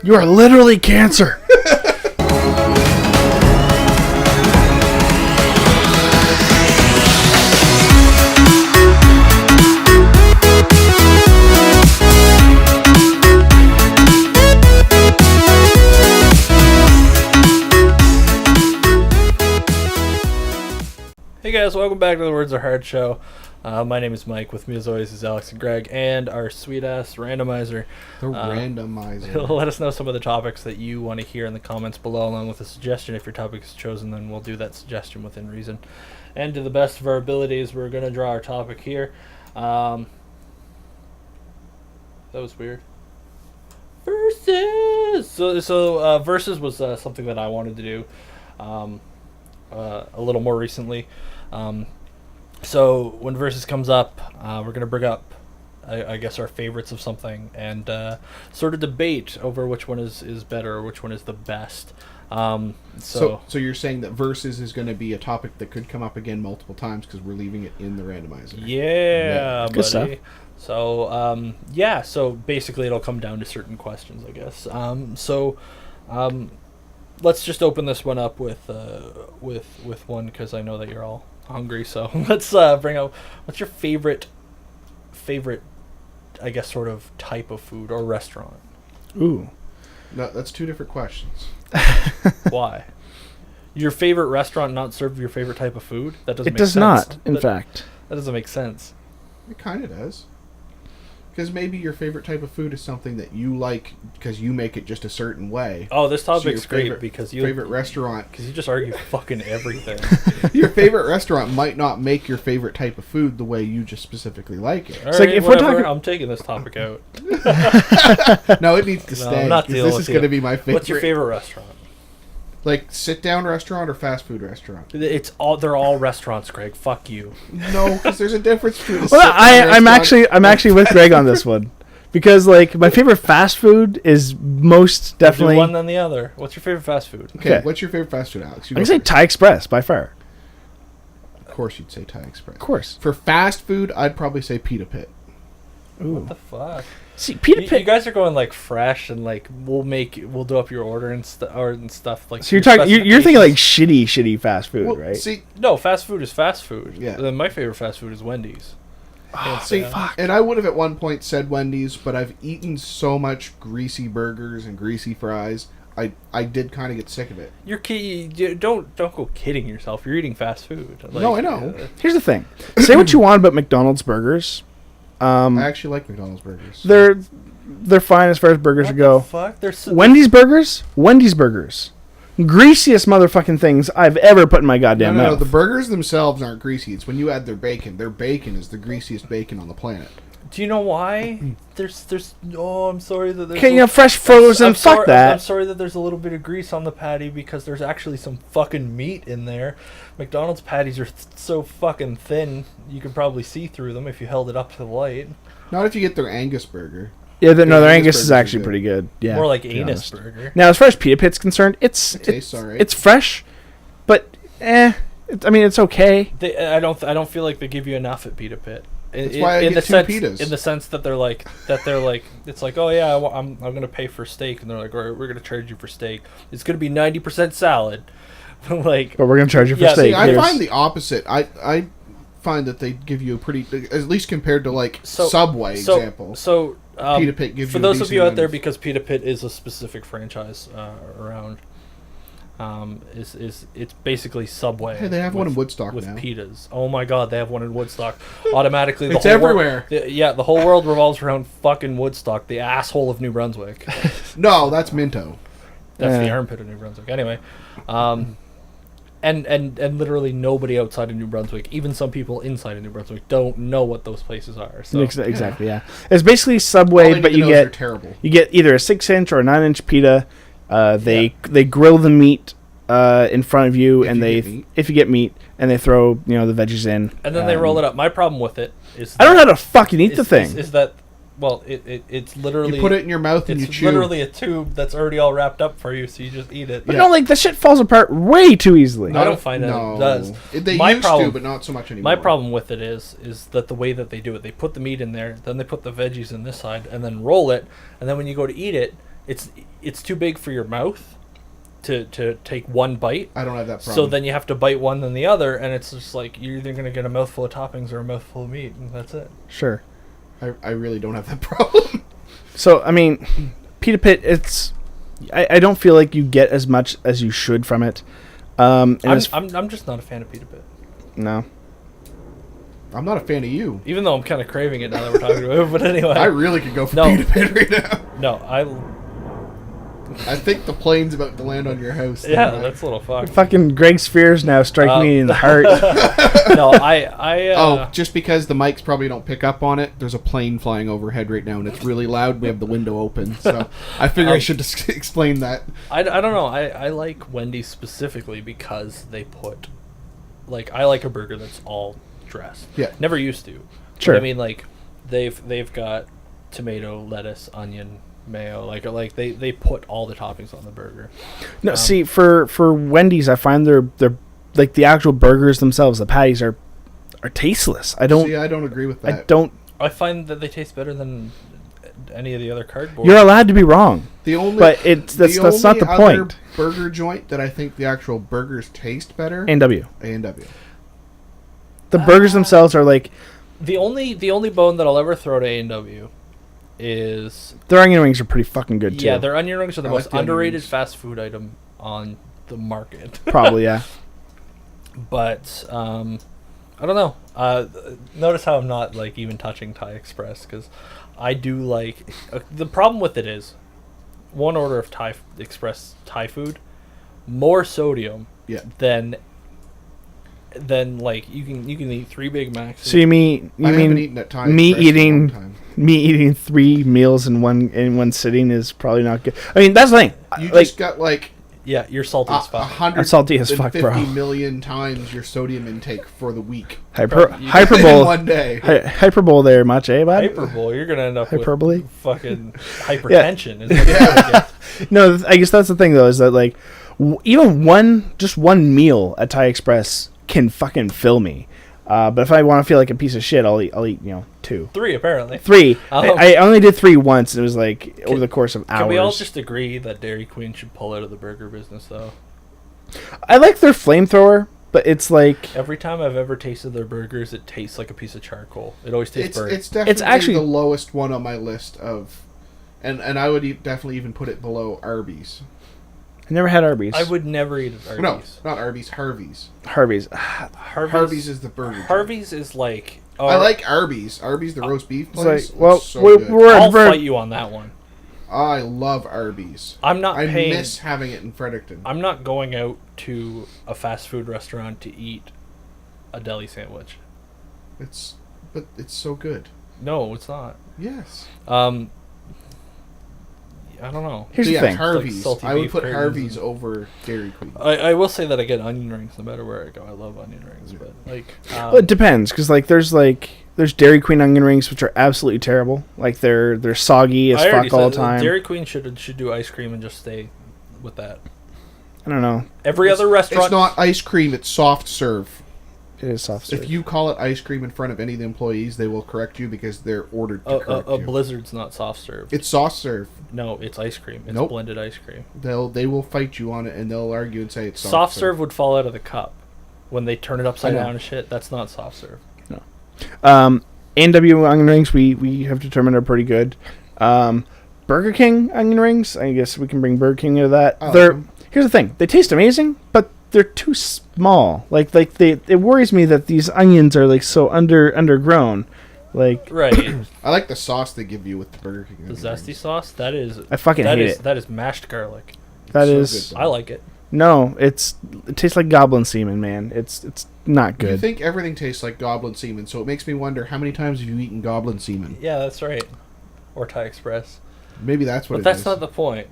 You are literally cancer. Hey guys, welcome back to the Words Are Hard show. My name is Mike. With me as always is Alex and Greg and our sweet ass randomizer. The randomizer. He'll let us know some of the topics that you want to hear in the comments below, along with a suggestion. If your topic is chosen, then we'll do that suggestion within reason. And to the best of our abilities, we're going to draw our topic here. That was weird. Versus! So Versus was something that I wanted to do a little more recently. So when Versus comes up, we're going to bring up, I guess, our favorites of something and sort of debate over which one is better or which one is the best. So you're saying that Versus is going to be a topic that could come up again multiple times because we're leaving it in the randomizer. Yeah, good stuff. So, so basically it'll come down to certain questions, I guess. Let's just open this one up with one, because I know that you're all hungry. So let's bring out, what's your favorite, I guess, sort of type of food or restaurant? Ooh. No, that's two different questions. Why? Your favorite restaurant not serve your favorite type of food? That doesn't. It make does sense. not, in fact. That doesn't make sense. It kind of does. Because maybe your favorite type of food is something that you like because you make it just a certain way. Oh, this So topic's great because you favorite restaurant. Because you just argue fucking everything. Your favorite restaurant might not make your favorite type of food the way you just specifically like it. All It's right, like if we're whatever, talking- I'm taking this topic out. No, it needs to No, stay. I'm not 'cause dealing this with is you. going to be my favorite. What's your favorite restaurant? Like sit-down restaurant or fast food restaurant? They're all restaurants, Greg. Fuck you. No, because there's a difference between a Well, sit-down I'm restaurant actually with Greg on this one, because like my favorite fast food is most definitely. Do one then the other. What's your favorite fast food? Okay, Okay. what's your favorite fast food, Alex? I can say Thai Express by far. Of course you'd say Thai Express. Of course. For fast food, I'd probably say Pita Pit. What the fuck? See, Pita You Pit. guys are going like fresh and like we'll do up your order and stuff like. So your you're thinking like specifications. shitty fast food, Well, right? See, No, fast food is fast food. Yeah. Then my favorite fast food is Wendy's. Hands see, down. and I would have at one point said Wendy's, but I've eaten so much greasy burgers and greasy fries, I did kind of get sick of it. Don't go kidding yourself. You're eating fast food. No, I know. Here's the thing. Say what you want about McDonald's burgers. I actually like McDonald's burgers. They're fine as far as burgers What go. the fuck? They're so, Wendy's burgers, greasiest motherfucking things I've ever put in my goddamn No, mouth. the burgers themselves aren't greasy. It's when you add their bacon. Their bacon is the greasiest bacon on the planet. Do you know why? There's. Oh, I'm sorry that there's. Okay, you know, fresh frozen. I'm Fuck sorry, that. I'm sorry that there's a little bit of grease on the patty because there's actually some fucking meat in there. McDonald's patties are so fucking thin you could probably see through them if you held it up to the light. Not if you get their Angus burger. Yeah, their Angus Angus burgers is are actually good. pretty good. Yeah, More like to be anus honest. burger. Now, as far as Pita Pit's concerned, it's tastes alright. It's fresh, but it's okay. I don't feel like they give you enough at Pita Pit. That's why I get two pitas. In the sense that they're like it's like, oh yeah, I'm gonna pay for steak, and they're like, all right, we're gonna charge you for steak. It's gonna be 90% salad. Like, But we're gonna charge you for Yeah, steak. See, I Here's- find the opposite. I find that they give you a pretty, at least compared to like So- Subway example. So Pita Pit gives for you a those of decent you out amount there, of- because Pita Pit is a specific franchise around. It's basically Subway. Hey, they have one in Woodstock with now. pitas. Oh my god, they have one in Woodstock. Automatically, It's whole world- everywhere. the whole world revolves around fucking Woodstock, the asshole of New Brunswick. No, that's Minto. That's the Yeah. armpit of New Brunswick. Anyway, and literally nobody outside of New Brunswick, even some people inside of New Brunswick, don't know what those places are. So Exactly, yeah. It's basically All Subway, they but need to you know is they're get terrible. either a 6-inch or a 9-inch pita. They grill the meat in front of you, If and you they get meat. if you get meat, and they throw the veggies in, and then they roll it up. My problem with it is I don't know how to fucking eat the thing. Is that Well, it's literally... You put it in your mouth and you It's chew. literally a tube that's already all wrapped up for you, so you just eat it. But no, like, the shit falls apart way too easily. I don't find that no. it does. They My used problem- to, but not so much anymore. My problem with it is that the way that they do it, they put the meat in there, then they put the veggies in this side, and then roll it, and then when you go to eat it, it's too big for your mouth to take one bite. I don't have that problem. So then you have to bite one then the other, and it's just like you're either gonna get a mouthful of toppings or a mouthful of meat, and that's it. Sure. I really don't have that problem. So I mean, Pita Pit, it's I don't feel like you get as much as you should from it. And I'm just not a fan of Pita Pit. no. I'm not a fan of you. Even though I'm kind of craving it now that we're talking about it, but anyway. I really could go for No. Pita Pit right now. No, I think the plane's about to land on your house. yeah, that's a little fucked. Fucking Greg Spears now strike me in the heart. No, I Just because the mics probably don't pick up on it, there's a plane flying overhead right now, and it's really loud. We have the window open, so I figure I should just explain that. I don't know. I like Wendy's specifically because they put, like, I like a burger that's all dressed. Yeah. Never used to. Sure. But, I mean, like, they've got tomato, lettuce, onion, mayo. Like they put all the toppings on the burger. No, see, for Wendy's, I find they're like the actual burgers themselves, the patties are tasteless. I don't agree with that. I don't. I find that they taste better than any of the other cardboard. You're allowed to be wrong, The only, but that's not the other point. burger joint that I think the actual burgers taste better. A&W. A&W. The burgers themselves are like the only bone that I'll ever throw to A&W is their onion rings are pretty fucking good too. yeah, their onion rings are the I like most the onion underrated rings. fast food item on the market. Probably yeah. But I don't know. Notice how I'm not like even touching Thai Express because I do like. The problem with it is one order of Thai Express Thai food, more sodium Yeah. than like you can eat 3 Big Macs. So you I haven't mean eaten at Thai me Express in a long eating time. me eating 3 meals in one sitting is probably not good. I mean that's the thing. You Like just got like yeah, you're salty as fuck. 150 I'm salty as fuck, bro. million times your sodium intake for the week. hyperbole. In one day. Hyperbole there much, eh, bud? Hyperbole, you're gonna end up Hyperbole? with fucking hypertension. Is what you're gonna get. No, I guess that's the thing though, is that like even one meal at Thai Express can fucking fill me. But if I want to feel like a piece of shit, I'll eat 2. 3 apparently. 3. I only did 3 once. And it was like over the course of hours. Can we all just agree that Dairy Queen should pull out of the burger business though? I like their flamethrower, but it's like Every time I've ever tasted their burgers, it tastes like a piece of charcoal. It always tastes burnt. It's definitely actually- the lowest one on my list of, and I would definitely even put it below Arby's. I never had Arby's. I would never eat at No, Arby's. not Arby's. Harvey's. Harvey's. Harvey's is the burger. joint. Harvey's is like. I like Arby's. Arby's, the roast beef It's place. like, well, is so we're, good. I'll we're fight you on that one. I love Arby's. I'm not I paying. miss having it in Fredericton. I'm not going out to a fast food restaurant to eat a deli sandwich. But it's so good. No, it's not. Yes. I don't know. Here's So the thing. Harvey's. salty I would beef put cravings Harvey's and- over Dairy Queen. I will say that I get onion rings no matter where I go. I love onion rings, but like. Well, it depends, because like there's Dairy Queen onion rings which are absolutely terrible. Like they're soggy as I already fuck all the said, time. Dairy Queen should do ice cream and just stay with that. I don't know. Every other restaurant. It's not ice cream. It's soft serve. It is soft serve. If you call it ice cream in front of any of the employees, they will correct you because they're ordered to correct a you. Blizzard's not soft serve. It's soft serve. No, it's ice cream. It's Nope. blended ice cream. They will fight you on it and they'll argue and say it's Soft serve would fall out of the cup when they turn it upside I know. down and shit. That's not soft serve. A&W onion rings we have determined are pretty good. Burger King onion rings, I guess we can bring Burger King into that. I like They're them. Here's the thing: they taste amazing, but they're too small. It worries me that these onions are like so undergrown. Like Right. I like the sauce they give you with the Burger King. The onion zesty rings. sauce. That is. I fucking that hate is- it. That is mashed garlic. that so is good, I like it. no, it tastes like goblin semen, man. It's not You good. think everything tastes like goblin semen, so it makes me wonder how many times have you eaten goblin semen? Yeah, that's right. Or Thai Express. Maybe that's what But it that's is. not the point.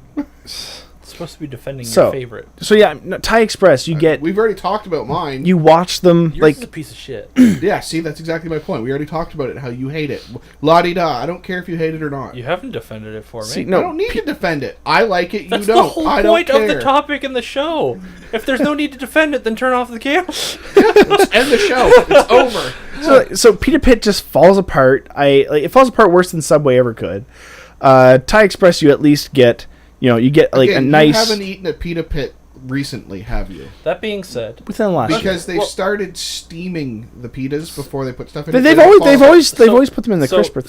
It's supposed to be defending So- your favorite. So yeah, no, Thai Express, you get We've already talked about mine. you watch them Yours is a like piece of shit. Yeah, see, that's exactly my point. We already talked about it, how you hate it. La-di-da. I don't care if you hate it or not. You haven't defended it for me. See, I no, don't need to defend it. I like it, you That's don't. the whole I don't point care. of the topic in the show. If there's no need to defend it, then turn off the camera. Let's end the show. It's over. so Pita Pit just falls apart. It falls apart worse than Subway ever could. Thai Express, you at least get You get like Again, a nice. You haven't eaten at Pita Pit recently, have you? That being said, within the last. Because they've Well- started steaming the pitas before they put stuff in. They've it. always So- put them in the crisper.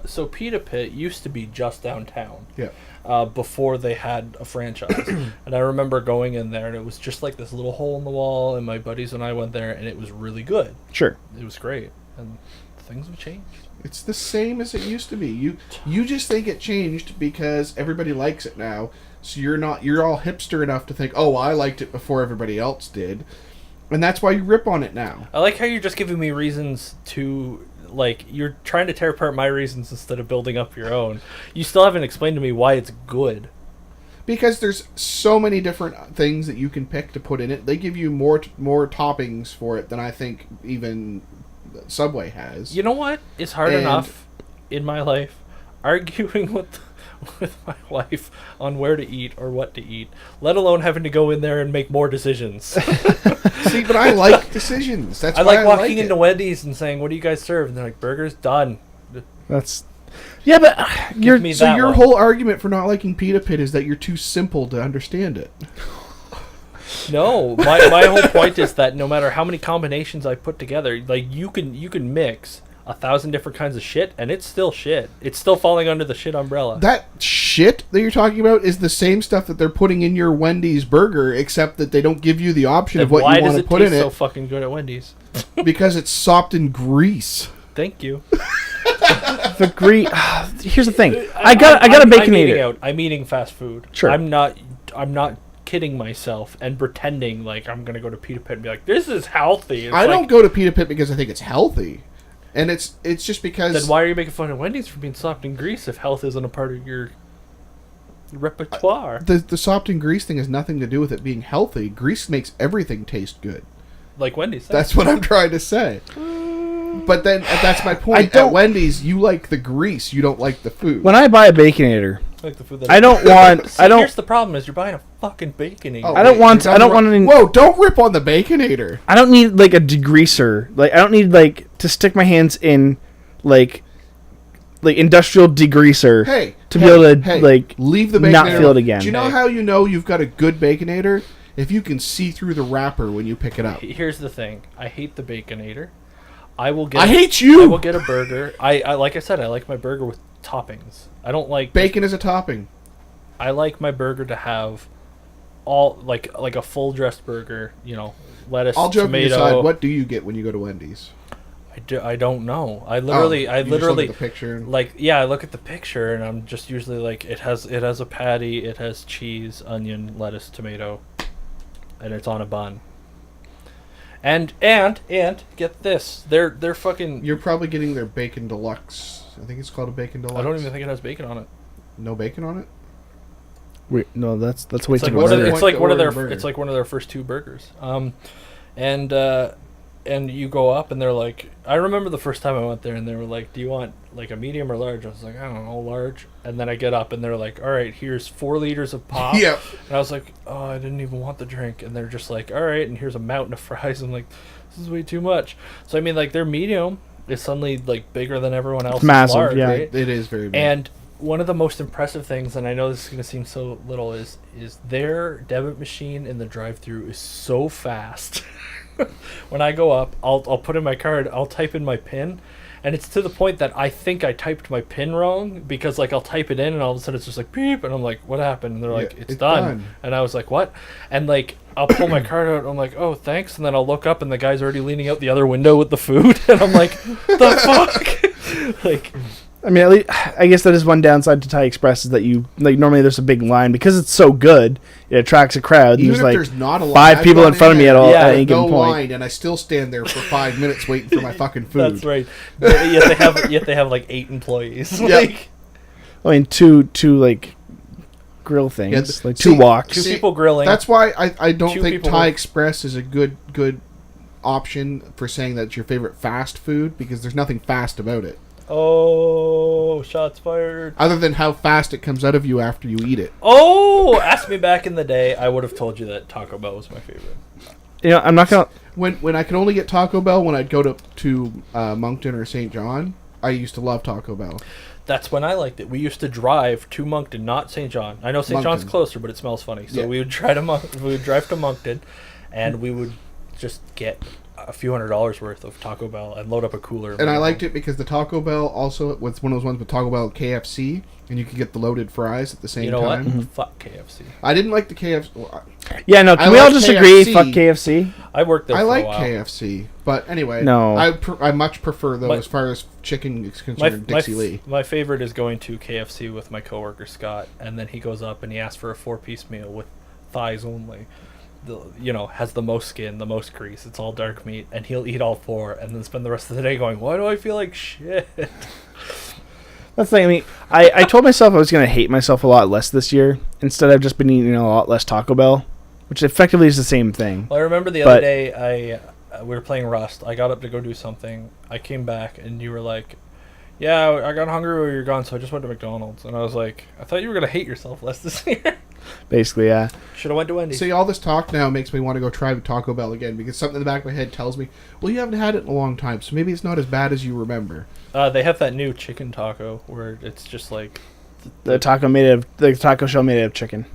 So Pita Pit used to be just downtown. Yeah. Before they had a franchise, and I remember going in there, and it was just like this little hole in the wall. And my buddies and I went there, and it was really good. Sure. It was great, and things have changed. It's the same as it used to be. You just think it changed because everybody likes it now. So you're all hipster enough to think, oh, I liked it before everybody else did, and that's why you rip on it now. I like how you're just giving me reasons to. Like, you're trying to tear apart my reasons instead of building up your own. You still haven't explained to me why it's good. Because there's so many different things that you can pick to put in it. They give you more toppings for it than I think even Subway has. You know what? It's hard And- enough in my life arguing with my wife on where to eat or what to eat, let alone having to go in there and make more decisions. See, but I like decisions. That's I why like walking it. into Wendy's and saying, "What do you guys serve?" And they're like, "Burgers done." That's. Yeah, but you're. me So that your one. whole argument for not liking Pita Pit is that you're too simple to understand it. No, my whole point is that no matter how many combinations I put together, like you can mix 1,000 different kinds of shit, and it's still shit. It's still falling under the shit umbrella. That shit that you're talking about is the same stuff that they're putting in your Wendy's burger, except that they don't give you the option Then of what why you does want to it put taste in so it fucking good at Wendy's? because it's sopped in grease. Thank you. The Here's the thing. I got a I'm eating Baconator. out. I'm eating fast food. Sure. I'm not kidding myself and pretending like I'm gonna go to Pita Pit and be like, "This is healthy." It's I like, don't go to Pita Pit because I think it's healthy, and it's just because. Then why are you making fun of Wendy's for being sopped in grease if health isn't a part of your repertoire? The sopped in grease thing has nothing to do with it being healthy. Grease makes everything taste good. Like Wendy's. That's what I'm trying to say. But then that's my point. don't- At Wendy's, you like the grease, you don't like the food. When I buy a Baconator, like the food that I don't want. See, I don't. Here's the problem: is you're buying a fucking bacon. Oh, I don't wait, want- you're I don't talking want any- Whoa! Don't rip on the Baconator. I don't need like a degreaser. Like I don't need like to stick my hands in, like industrial degreaser. Hey, To be able to, hey, like, leave the not Baconator. feel it again. Do you know Hey. how you know you've got a good Baconator? If you can see through the wrapper when you pick it up. Here's the thing: I hate the Baconator. I will get. I hate you! I will get a burger. I like I said, I like my burger with toppings. I don't like Bacon is a topping. I like my burger to have all like a full dressed burger. You know, lettuce, All joking tomato. aside, what do you get when you go to Wendy's? I don't know. I literally You just look at the picture. And, like yeah. I look at the picture and I'm just usually like it has a patty, it has cheese, onion, lettuce, tomato, and it's on a bun. And get this, they're fucking. you're probably getting their bacon deluxe. I think it's called a bacon deluxe. I don't even think it has bacon on it. No bacon on it. Wait, no, that's way It's like too one of much. it's like one of their Burger. it's like one of their first two burgers. And you go up and they're like, I remember the first time I went there and they were like, "Do you want like a medium or large?" I was like, "I don't know, large." And then I get up and they're like, "All right, here's 4 liters of pop." Yep. And I was like, "Oh, I didn't even want the drink." And they're just like, "All right, and here's a mountain of fries." I'm like, "This is way too much." So I mean, like their medium is suddenly like bigger than everyone else's massive, large, yeah. right? It is very big. And one of the most impressive things, and I know this is going to seem so little, is their debit machine in the drive-thru is so fast. When I go up, I'll put in my card, I'll type in my PIN, and it's to the point that I think I typed my PIN wrong because like I'll type it in and all of a sudden it's just like beep, and I'm like, "What happened?" And they're like, Yeah, it's it's done. done. And I was like, "What?" And like I'll pull my card out and I'm like, "Oh, thanks." And then I'll look up and the guy's already leaning out the other window with the food, and I'm like, "The fuck?" Like. I mean, at least, I guess that is one downside to Thai Express is that you like normally there's a big line because it's so good. It attracts a crowd. Even There's if like there's not a line, 5 I've people gone in front of me there, at all Yeah, at any no given point. line, and I still stand there for 5 minutes waiting for my fucking food. That's right. Yet they have like 8 employees. Yeah. Like I mean, two like grill things, Yeah, like see, 2 walks. two See, people grilling. That's why I don't Two think people Thai work- Express is a good option for saying that's your favorite fast food because there's nothing fast about it Oh, shots fired. other than how fast it comes out of you after you eat it. Oh, ask me back in the day, I would have told you that Taco Bell was my favorite. You know, I'm not gonna. When I could only get Taco Bell when I'd go to Moncton or St. John, I used to love Taco Bell. That's when I liked it. We used to drive to Moncton, not St. John. I know St. John's Moncton. closer, but it smells funny. So Yeah. we would we would drive to Moncton, and we would just get a few $100s worth of Taco Bell and load up a cooler. And I liked it because the Taco Bell also was one of those ones with Taco Bell and KFC, and you could get the loaded fries at the same You know time. what? Fuck KFC. I didn't like the KFC. Yeah, no. Can I we all like just agree? KFC. Fuck KFC. I worked there I for like a while. KFC, but anyway, No. I much prefer though My- as far as chicken is concerned, Dixie Lee. My favorite is going to KFC with my coworker Scott, and then he goes up and he asks for a 4-piece meal with thighs only. Has the most skin, the most grease. It's all dark meat, and he'll eat all 4, and then spend the rest of the day going, "Why do I feel like shit?" That's the thing. I mean, I told myself I was gonna hate myself a lot less this year. Instead, I've just been eating a lot less Taco Bell, which effectively is the same thing. Well, I remember the other day we were playing Rust. I got up to go do something. I came back, and you were like, "Yeah, I got hungry while you were gone, so I just went to McDonald's." And I was like, "I thought you were gonna hate yourself less this year." Basically, yeah. Should have went to Wendy's. See, all this talk now makes me want to go try Taco Bell again because something in the back of my head tells me, well, you haven't had it in a long time, so maybe it's not as bad as you remember. They have that new chicken taco where it's just like, The taco shell made out of chicken.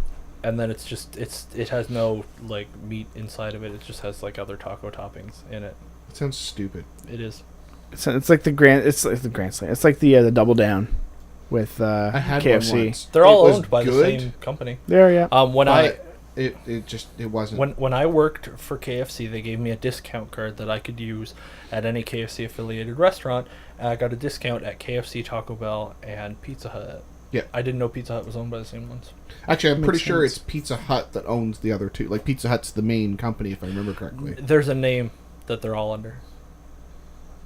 and then it has no like meat inside of it. It just has like other taco toppings in it. It sounds stupid. It is. It's like the grand. It's like the Grand Slam. It's like the Double Down with I had KFC. one once. They're It all was owned by the good, same company. There, yeah. but it wasn't. When I worked for KFC, they gave me a discount card that I could use at any KFC affiliated restaurant. And I got a discount at KFC, Taco Bell, and Pizza Hut. Yeah. I didn't know Pizza Hut was owned by the same ones. Actually, I'm Makes pretty sure sense. it's Pizza Hut that owns the other two. Like Pizza Hut's the main company, if I remember correctly. There's a name that they're all under.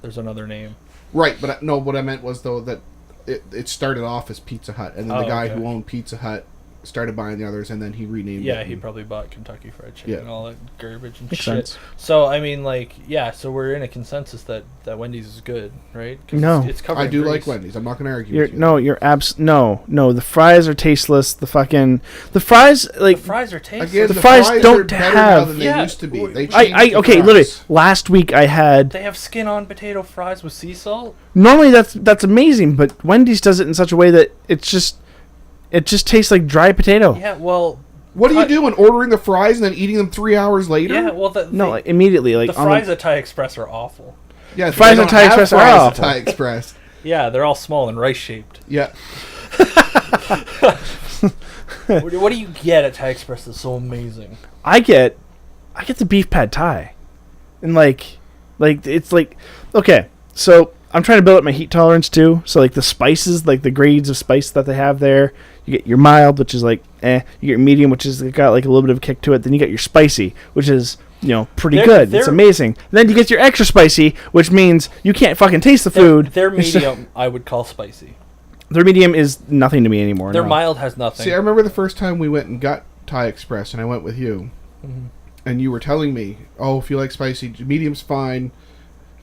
There's another name. Right, but no, what I meant was though that it started off as Pizza Hut, and then the guy okay. who owned Pizza Hut started buying the others, and then he renamed it. Yeah, he probably bought Kentucky Fried Chicken Yeah. and all that garbage and Makes shit. sense. So I mean, like, yeah. So we're in a consensus that Wendy's is good, right? 'Cause No. it's covered. I in do grease. like Wendy's. I'm not going to argue with you. No. The fries are tasteless. The fries The like fries are tasty. Again, The the fries fries don't are better have- now than they Yeah, used to be. w- They I- changed the okay, fries. literally last week I had. They have skin on potato fries with sea salt. Normally that's amazing, but Wendy's does it in such a way that it just tastes like dry potato. Yeah, well, What are you doing? Ordering the fries and then eating them 3 hours later? yeah, well, No, like immediately, like the on fries at Thai Express are awful. Yeah, fries they at don't Thai have Express are fries at awful. Thai Express. Yeah, they're all small and rice shaped. Yeah. What do you get at Thai Express that's so amazing? I get the beef pad thai, and like it's like okay. So I'm trying to build up my heat tolerance too. So like the spices, like the grades of spice that they have there, you get your mild, which is like You get your medium, which is got like a little bit of a kick to it. Then you get your spicy, which is pretty good. It's amazing. Then you get your extra spicy, which means you can't fucking taste the food. Their It's just- medium, I would call spicy. Their medium is nothing to me anymore. Their no. mild has nothing. See, I remember the first time we went and got Thai Express, and I went with you, Mhm. and you were telling me, "Oh, if you like spicy, medium's fine,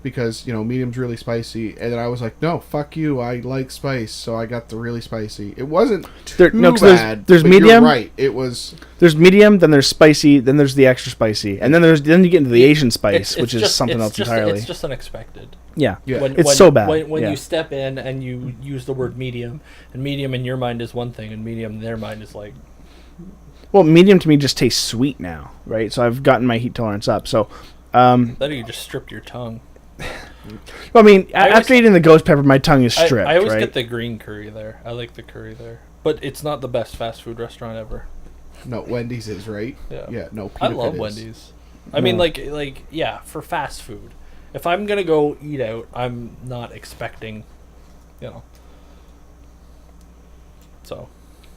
because medium's really spicy." And then I was like, "No, fuck you. I like spice, so I got the really spicy." It wasn't too No, 'cause bad. there's but medium. You're right. It was. There's medium, then there's spicy, then there's the extra spicy, and then you get into the Asian spice, which is something else entirely. It's just unexpected. Yeah, Yeah. it's so bad. When yeah. you step in and you use the word medium, and medium in your mind is one thing, and medium in their mind is like, Well, medium to me just tastes sweet now, right? So I've gotten my heat tolerance up. So, then you just stripped your tongue. well, I mean, I always- after eating the ghost pepper, my tongue is stripped, I always right? get the green curry there. I like the curry there, but it's not the best fast food restaurant ever. No, Wendy's is right. Yeah. Yeah. No. I Peanut love is. Wendy's. I mean, No. like yeah, for fast food. If I'm gonna go eat out, I'm not expecting, So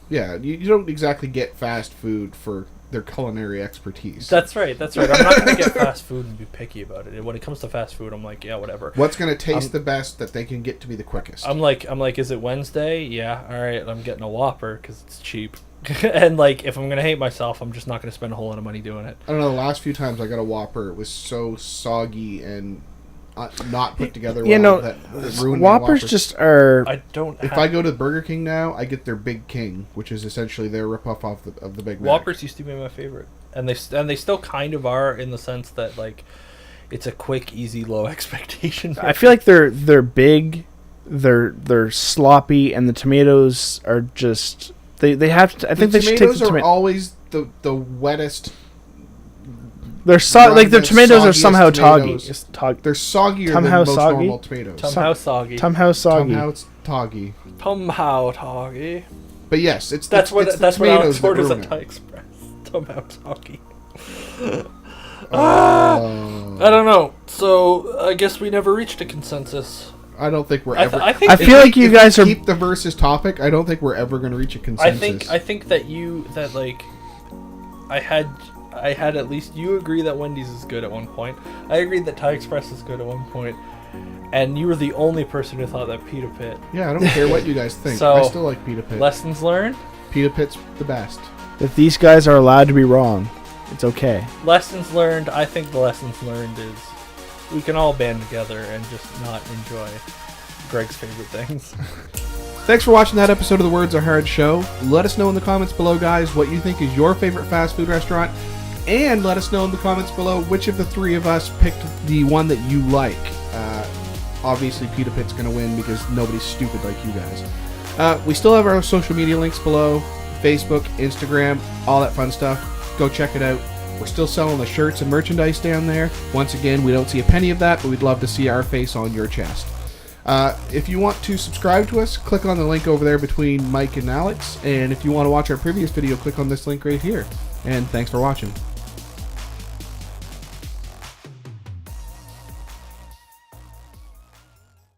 Yeah, you don't exactly get fast food for their culinary expertise. that's right. I'm not gonna get fast food and be picky about it. When it comes to fast food, I'm like, yeah, whatever. What's going to taste the best that they can get to be the quickest? I'm like, is it Wednesday? Yeah, all right. I'm getting a Whopper because it's cheap. And like, if I'm gonna hate myself, I'm just not gonna spend a whole lot of money doing it. I don't know. The last few times I got a Whopper, it was so soggy and not put together well that it ruined my Whoppers Whopper. just are. I don't. If I go to Burger King now, I get their Big King, which is essentially their ripoff of the Big Mac. Whoppers used to be my favorite, and they still kind of are in the sense that like, it's a quick, easy, low expectation. I feel like they're big they're sloppy, and the tomatoes are just they have to. I think they should take tomatoes the are tomato. always the wettest. They're like their the tomatoes are soggiest somehow tomatoes. toggy. It's They're soggier Somehow than most soggy? normal tomatoes. Somehow soggy. somehow soggy. Somehow it's toggy. Somehow soggy. But yes, it's That's the, what it's the that's what Alex tomatoes that orders ruin at it. Thai Express. Somehow soggy. Oh. I don't know. So I guess we never reached a consensus. I don't think we're I ever. think- I feel like you guys are. keep the versus topic. I don't think we're ever going to reach a consensus. I think that I had at least you agree that Wendy's is good at one point. I agreed that Thai Express is good at one point, and you were the only person who thought that Pita Pit. Yeah, I don't care what you guys think. So, I still like Pita Pit. Lessons learned. Pita Pit's the best. If these guys are allowed to be wrong, it's okay. Lessons learned. I think the lessons learned is we can all band together and just not enjoy Greg's favorite things. Thanks for watching that episode of the Words Are Hard show. Let us know in the comments below, guys, what you think is your favorite fast food restaurant. And let us know in the comments below which of the three of us picked the one that you like. Obviously, Pita Pit's going to win because nobody's stupid like you guys. We still have our social media links below. Facebook, Instagram, all that fun stuff. Go check it out. We're still selling the shirts and merchandise down there. Once again, we don't see a penny of that, but we'd love to see our face on your chest. If you want to subscribe to us, click on the link over there between Mike and Alex. And if you want to watch our previous video, click on this link right here. And thanks for watching.